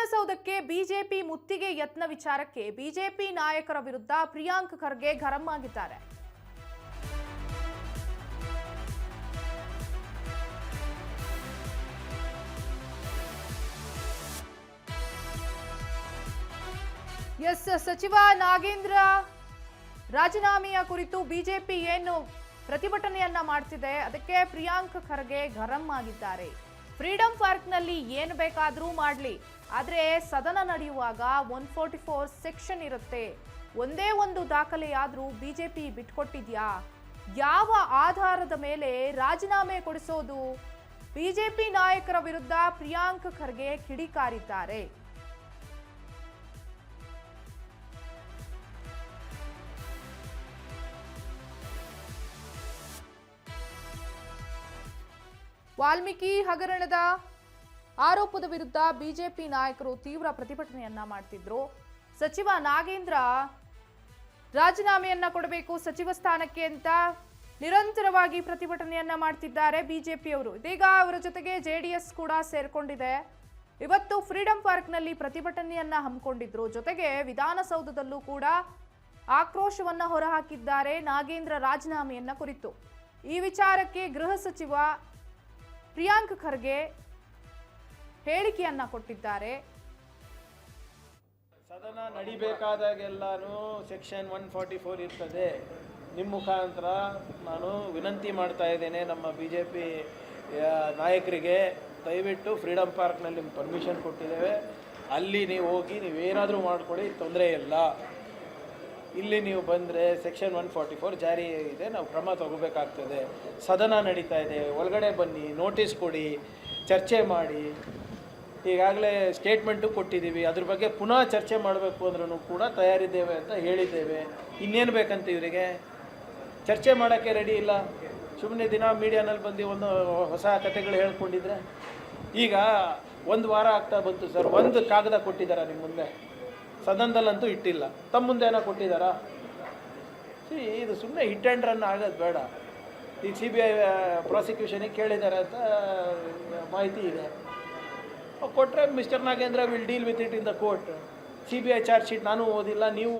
ವಿಧಾನಸೌಧಕ್ಕೆ ಬಿಜೆಪಿ ಮುತ್ತಿಗೆ ಯತ್ನ ವಿಚಾರಕ್ಕೆ ಬಿಜೆಪಿ ನಾಯಕರ ವಿರುದ್ಧ ಪ್ರಿಯಾಂಕ್ ಖರ್ಗೆ ಗರಂ ಆಗಿದ್ದಾರೆ. ಸಚಿವ ನಾಗೇಂದ್ರ ರಾಜೀನಾಮೆಯ ಕುರಿತು ಬಿಜೆಪಿ ಏನು ಪ್ರತಿಭಟನೆಯನ್ನ ಮಾಡ್ತಿದೆ, ಅದಕ್ಕೆ ಪ್ರಿಯಾಂಕ್ ಖರ್ಗೆ ಗರಂ ಆಗಿದ್ದಾರೆ. ಫ್ರೀಡಂ ಪಾರ್ಕ್ನಲ್ಲಿ ಏನು ಬೇಕಾದರೂ ಮಾಡಲಿ, ಆದರೆ ಸದನ ನಡೆಯುವಾಗ 144 ಸೆಕ್ಷನ್ ಇರುತ್ತೆ. ಒಂದೇ ಒಂದು ದಾಖಲೆಯಾದರೂ ಬಿಜೆಪಿ ಬಿಟ್ಕೊಟ್ಟಿದ್ಯಾ? ಯಾವ ಆಧಾರದ ಮೇಲೆ ರಾಜೀನಾಮೆ ಕೊಡಿಸೋದು? ಬಿಜೆಪಿ ನಾಯಕರ ವಿರುದ್ಧ ಪ್ರಿಯಾಂಕ್ ಖರ್ಗೆ ಕಿಡಿಕಾರಿದ್ದಾರೆ. ವಾಲ್ಮೀಕಿ ಹಗರಣದ ಆರೋಪದ ವಿರುದ್ಧ ಬಿಜೆಪಿ ನಾಯಕರು ತೀವ್ರ ಪ್ರತಿಭಟನೆಯನ್ನ ಮಾಡ್ತಿದ್ರು. ಸಚಿವ ನಾಗೇಂದ್ರ ರಾಜೀನಾಮೆಯನ್ನ ಕೊಡಬೇಕು ಸಚಿವ ಸ್ಥಾನಕ್ಕೆ ಅಂತ ನಿರಂತರವಾಗಿ ಪ್ರತಿಭಟನೆಯನ್ನ ಮಾಡ್ತಿದ್ದಾರೆ ಬಿಜೆಪಿಯವರು. ಇದೀಗ ಅವರ ಜೊತೆಗೆ ಜೆಡಿಎಸ್ ಕೂಡ ಸೇರ್ಕೊಂಡಿದೆ. ಇವತ್ತು ಫ್ರೀಡಂ ಪಾರ್ಕ್ನಲ್ಲಿ ಪ್ರತಿಭಟನೆಯನ್ನ ಹಮ್ಮಿಕೊಂಡಿದ್ರು. ಜೊತೆಗೆ ವಿಧಾನಸೌಧದಲ್ಲೂ ಕೂಡ ಆಕ್ರೋಶವನ್ನ ಹೊರಹಾಕಿದ್ದಾರೆ ನಾಗೇಂದ್ರ ರಾಜೀನಾಮೆಯನ್ನ ಕುರಿತು. ಈ ವಿಚಾರಕ್ಕೆ ಗೃಹ ಸಚಿವ ಪ್ರಿಯಾಂಕ್ ಖರ್ಗೆ ಹೇಳಿಕೆಯನ್ನ ಕೊಟ್ಟಿದ್ದಾರೆ. ಸದನ ನಡಿಬೇಕಾದಾಗೆಲ್ಲಾನು ಸೆಕ್ಷನ್ 144 ಇರ್ತದೆ. ನಿಮ್ಮ ಮುಖಾಂತರ ನಾನು ವಿನಂತಿ ಮಾಡ್ತಾ ಇದ್ದೇನೆ ನಮ್ಮ ಬಿಜೆಪಿ ನಾಯಕರಿಗೆ, ದಯವಿಟ್ಟು ಫ್ರೀಡಂ ಪಾರ್ಕ್ನಲ್ಲಿ ನಿಮ್ಗೆ ಪರ್ಮಿಷನ್ ಕೊಟ್ಟಿದ್ದೇವೆ, ಅಲ್ಲಿ ನೀವು ಹೋಗಿ ನೀವೇನಾದರೂ ಮಾಡ್ಕೊಳ್ಳಿ, ತೊಂದರೆ ಇಲ್ಲ. ಇಲ್ಲಿ ನೀವು ಬಂದರೆ ಸೆಕ್ಷನ್ 144 ಜಾರಿ ಇದೆ, ನಾವು ಕ್ರಮ ತಗೋಬೇಕಾಗ್ತದೆ. ಸದನ ನಡೀತಾ ಇದೆ, ಒಳಗಡೆ ಬನ್ನಿ, ನೋಟಿಸ್ ಕೊಡಿ, ಚರ್ಚೆ ಮಾಡಿ. ಈಗಾಗಲೇ ಸ್ಟೇಟ್ಮೆಂಟು ಕೊಟ್ಟಿದ್ದೀವಿ, ಅದ್ರ ಬಗ್ಗೆ ಪುನಃ ಚರ್ಚೆ ಮಾಡಬೇಕು ಅಂದ್ರೂ ಕೂಡ ತಯಾರಿದ್ದೇವೆ ಅಂತ ಹೇಳಿದ್ದೇವೆ. ಇನ್ನೇನು ಬೇಕಂತ ಇವರಿಗೆ? ಚರ್ಚೆ ಮಾಡೋಕ್ಕೆ ರೆಡಿ ಇಲ್ಲ. ಸುಮ್ಮನೆ ದಿನ ಮೀಡಿಯಾನಲ್ಲಿ ಬಂದು ಒಂದು ಹೊಸ ಕಥೆಗಳು ಹೇಳ್ಕೊಂಡಿದ್ರೆ. ಈಗ 1 ವಾರ ಆಗ್ತಾ ಬಂತು ಸರ್, ಒಂದು ಕಾಗದ ಕೊಟ್ಟಿದ್ದಾರಾ ನಿಮ್ಮ ಮುಂದೆ? ಸದನದಲ್ಲಂತೂ ಇಟ್ಟಿಲ್ಲ. ತಮ್ಮ ಮುಂದೆ ಏನೋ ಕೊಟ್ಟಿದ್ದಾರಾ? ಇದು ಸುಮ್ಮನೆ ಹಿಟ್ ಆ್ಯಂಡ್ ರನ್ ಆಗೋದು ಬೇಡ. ಈಗ CBI ಪ್ರಾಸಿಕ್ಯೂಷನಿಗೆ ಕೇಳಿದ್ದಾರೆ ಅಂತ ಮಾಹಿತಿ ಇದೆ. ಕೊಟ್ಟರೆ mister Nagendra will deal with it in the court. CBI charge sheet ನಾನು ಓದಿಲ್ಲ, ನೀವು